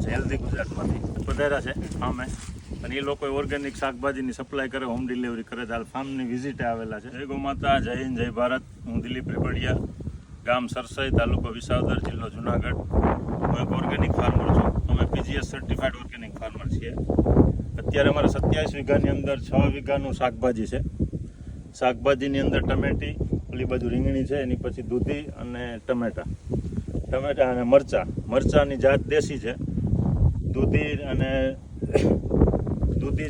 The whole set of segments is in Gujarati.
છે હેલ્ધી ગુજરાતમાંથી વધારે છે ફાર્મે, અને એ લોકો ઓર્ગેનિક શાકભાજીની સપ્લાય કરે, હોમ ડિલિવરી કરે. હાલ ફાર્મની વિઝિટે આવેલા છે. જય ગૌમાતા, જય હિન્દ, જય ભારત. હું દિલીપ રેબડિયા, ગામ સરસાઈ, તાલુકો વિસાવદર, જિલ્લો જુનાગઢ. હું એક ઓર્ગેનિક ફાર્મર છું. અમે PGS સર્ટિફાઈડ ઓર્ગેનિક ફાર્મર છીએ. અત્યારે અમારે 27 વીઘાની અંદર 6 વીઘાનું શાકભાજી છે. શાકભાજીની અંદર ટમેટી, ઓલી બાજુ રીંગણી છે, એની પછી દૂધી અને ટમેટા અને મરચાની જાત દેશી છે. દૂધી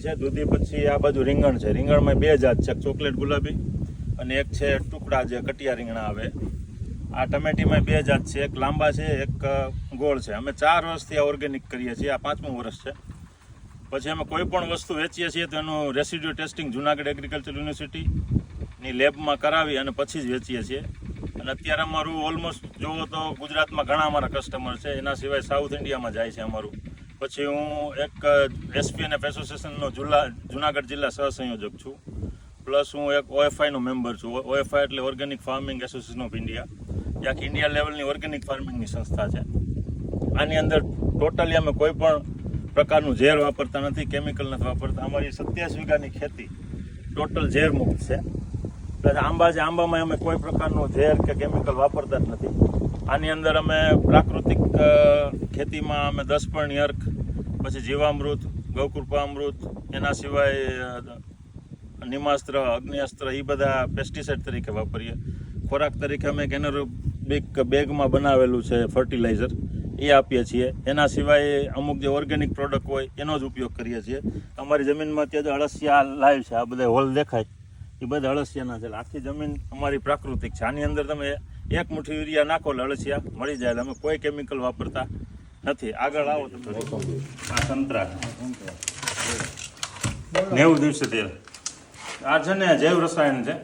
છે. દૂધી પછી આ બાજુ રીંગણ છે. રીંગણમાં 2 જાત છે, ચોકલેટ ગુલાબી અને એક છે ટુકડા, જે કટિયા રીંગણા આવે. આ ટમેટીમાં 2 જાત છે, એક લાંબા છે, એક ગોળ છે. અમે 4 વર્ષથી આ ઓર્ગેનિક કરીએ છીએ. આ 5મું વર્ષ છે. પછી અમે કોઈ પણ વસ્તુ વેચીએ છીએ તો એનું રેસિડ્યુ ટેસ્ટિંગ જુનાગઢ એગ્રીકલ્ચર યુનિવર્સિટીની લેબમાં કરાવી અને પછી જ વેચીએ છીએ. અને અત્યારે અમારું ઓલમોસ્ટ જોવો તો ગુજરાતમાં ઘણા અમારા કસ્ટમર છે. એના સિવાય સાઉથ ઇન્ડિયામાં જાય છે અમારું. પછી હું એક SPNF એસોસિએશનનો જુનાગઢ જિલ્લા સહસંયોજક છું. પ્લસ હું એક OFIનો મેમ્બર છું. OFI એટલે organic farming association of India. જે આખી ઇન્ડિયા લેવલની ઓર્ગેનિક ફાર્મિંગની સંસ્થા છે. આની અંદર ટોટલી અમે કોઈ પણ પ્રકારનું ઝેર વાપરતા નથી, કેમિકલ નથી વાપરતા. અમારી 27 વીઘાની ખેતી ટોટલ ઝેર મુક્ત છે. પ્લસ આંબા છે, આંબામાં અમે કોઈ પ્રકારનું ઝેર કે કેમિકલ વાપરતા જ નથી. આની અંદર અમે પ્રાકૃતિક ખેતીમાં અમે 10 પર્ણી અર્ક, પછી જીવામૃત, ગૌકૃપામૃત, એના સિવાય નિમાસ્ત્ર, અગ્નિઅસ્ત્ર, એ બધા પેસ્ટિસાઇડ તરીકે વાપરીએ. ખોરાક તરીકે અમે એનરોબિક બેગમાં બનાવેલું છે ફર્ટિલાઇઝર, એ આપીએ છીએ. એના સિવાય અમુક જે ઓર્ગેનિક પ્રોડક્ટ હોય એનો જ ઉપયોગ કરીએ છીએ. અમારી જમીનમાં અત્યારે અળસિયા લાઈવ છે, આ બધા હોલ દેખાય એ બધા અળસિયાના છે. આખી જમીન અમારી પ્રાકૃતિક છે. આની અંદર તમે 1 મુઠ્ઠી યુરિયા નાખો એટલે અળસિયા મળી જાય. અમે કોઈ કેમિકલ વાપરતા નથી. આગળ આવો તો આ સંતરા 90 દિવસે તેલ. આ છે ને જૈવ રસાયણ છે,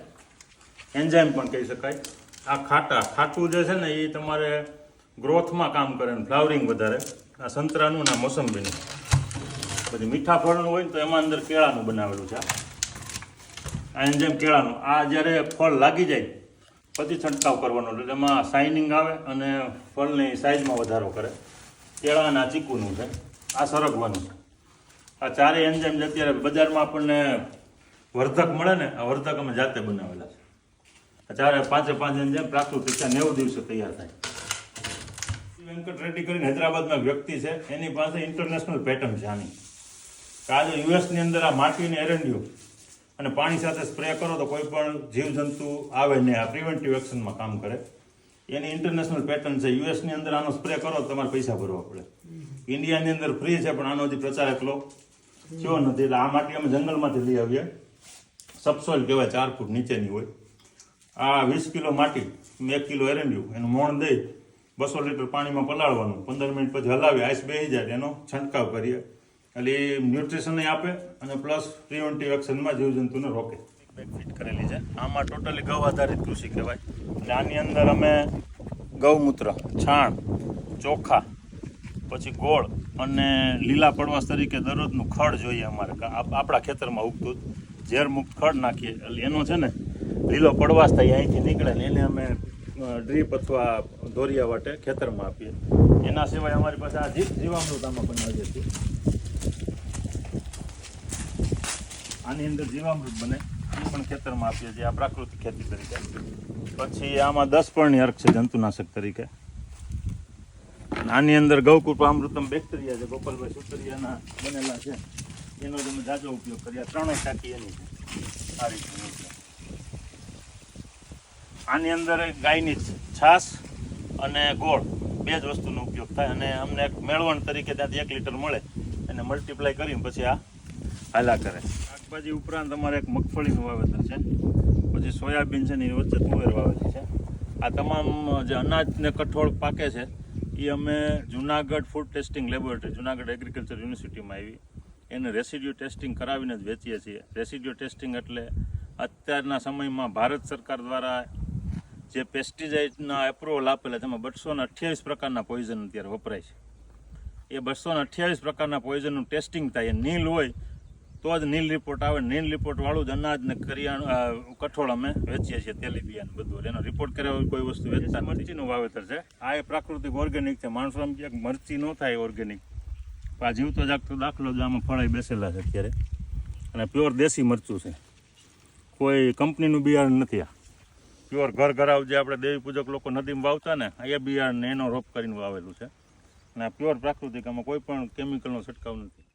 એન્ઝાઇમ પણ કહી શકાય. આ ખાટું જે છે ને એ તમારે ગ્રોથમાં કામ કરે ને ફ્લાવરિંગ વધારે. આ સંતરાનું ને મોસંબીનું. પછી મીઠા ફળનું હોય ને તો એમાં અંદર કેળાનું બનાવેલું છે. આ એન્ઝાઇમ કેળાનું. આ જ્યારે ફળ લાગી જાય પછી છંટકાવ કરવાનો, એટલે એમાં શાઇનિંગ આવે અને ફળની સાઇઝમાં વધારો કરે. કેળાના ચીકુનું છે. આ સરગવાનું છે. આ 4 એન્ઝાઇમ અત્યારે બજારમાં આપણને વર્ધક મળે ને, આ વર્ધક અમે જાતે બનાવેલા છે. 5 એન્ઝાઇમ પ્રાકૃતિક છે, 90 દિવસે તૈયાર થાય. વેંકટ રેડ્ડી કરીને હૈદરાબાદમાં વ્યક્તિ છે, એની પાસે ઇન્ટરનેશનલ પેટર્ન છે આની. આ જો યુએસની અંદર આ માટીને એરંડિયું અને પાણી સાથે સ્પ્રે કરો તો કોઈ પણ જીવજંતુ આવે નહીં. આ પ્રિવેન્ટિવ એક્શનમાં કામ કરે. એની ઇન્ટરનેશનલ પેટર્ન છે. યુએસની અંદર આનો સ્પ્રે કરો તો તમારે પૈસા ભરવા પડે. ઇન્ડિયાની અંદર ફ્રી છે, પણ આનો હજી પ્રચાર એટલો થયો નથી. એટલે આ માટી અમે જંગલમાંથી લઈ આવીએ. સબસોઇલ કહેવાય, 4 ફૂટ નીચેની હોય. આ 20 કિલો માટી, 1 કિલો એરંડિયું, એનું મોણ દઈ 200 લીટર પાણીમાં પલાળવાનું. 15 મિનિટ પછી હલાવી આઈસ બેસી જાય એનો છંટકાવ કરીએ. એટલે એ ન્યુટ્રિશન આપે અને પ્લસ પ્રિવેન્ટિવ એક્શનમાં જીવજંતુને રોકે. બેગ ફિટ કરેલી છે. આમાં ટોટલી ગૌ આધારિત કૃષિ કહેવાય. એટલે આની અંદર અમે ગૌમૂત્ર, છાણ, ચોખા, પછી ગોળ અને લીલા પડવાશ તરીકે દરરોજનું ખડ જોઈએ અમારે. આપણા ખેતરમાં ઉગતું ઝેર મુક્ત ખડ નાખીએ એટલે એનો છે ને લીલો પડવાશ થાય, અહીંથી નીકળે ને એને અમે ડ્રીપ અથવા દોરિયા વાટે ખેતરમાં આપીએ. એના સિવાય અમારી પાસે આ જીવામૃત આમાં બનાવીએ છીએ. આની અંદર જીવામૃત બને, એ પણ ખેતરમાં આપીએ છીએ આ પ્રાકૃતિક ખેતી તરીકે. પછી આમાં 10 પર્ણી અર્ક છે જંતુનાશક તરીકે. આની અંદર ગૌકૃપામૃતમ બેક્ટેરિયા છે, ગોપાલભાઈ સુતરિયાના બનેલા છે, એનો જ અમે જાજો ઉપયોગ કરીએ. 3 ટાંકી એની છે. આ રીતે આની અંદર ગાયની છાશ અને ગોળ 2 જ વસ્તુનો ઉપયોગ થાય. અને અમને એક મેળવણ તરીકે ત્યાંથી 1 લીટર મળે એને મલ્ટીપ્લાય કરીને પછી આ હાલા કરે. શાકભાજી ઉપરાંત અમારે એક મગફળીનું વાવેતર છે, પછી સોયાબીન છે ને એની વચ્ચે તુવેર વાવેલી છે. આ તમામ જે અનાજ ને કઠોળ પાકે છે એ અમે Junagadh food testing laboratory, Junagadh agriculture યુનિવર્સિટીમાં આવી એને રેસિડ્યુ ટેસ્ટિંગ કરાવીને જ વેચીએ છીએ. રેસિડ્યુ ટેસ્ટિંગ એટલે અત્યારના સમયમાં ભારત સરકાર દ્વારા જે પેસ્ટિસાઇડના એપ્રુવલ આપેલા તેમાં 228 પ્રકારના પોઈઝન અત્યારે વપરાય છે. એ 228 પ્રકારના પોઈઝનનું ટેસ્ટિંગ થાય. નીલ હોય તો જ નીલ રિપોર્ટ આવે. નીલ રિપોર્ટવાળું જ અનાજ ને કરિયાણું કઠોળ અમે વેચીએ છીએ, તેલીબિયાને બધું. એનો રિપોર્ટ કર્યા કોઈ વસ્તુ વેચતા. મરચીનું વાવેતર છે. આ એ પ્રાકૃતિક ઓર્ગેનિક છે. માણસો એમ કે મરચી ન થાય ઓર્ગેનિક, આ જીવતો જાગતો દાખલો જ આમાં ફળાઈ બેસેલા છે અત્યારે. અને પ્યોર દેશી મરચું છે, કોઈ કંપનીનું બિયારણ નથી. આ પ્યોર ઘર ઘરાવ જે આપણે દેવી પૂજક લોકો નદીમાં વાવતા ને એ બિયારણ એનો રોપ કરીને વાવેલું છે. અને આ પ્યોર પ્રાકૃતિક, આમાં કોઈ પણ કેમિકલનો છંટકાવ નથી.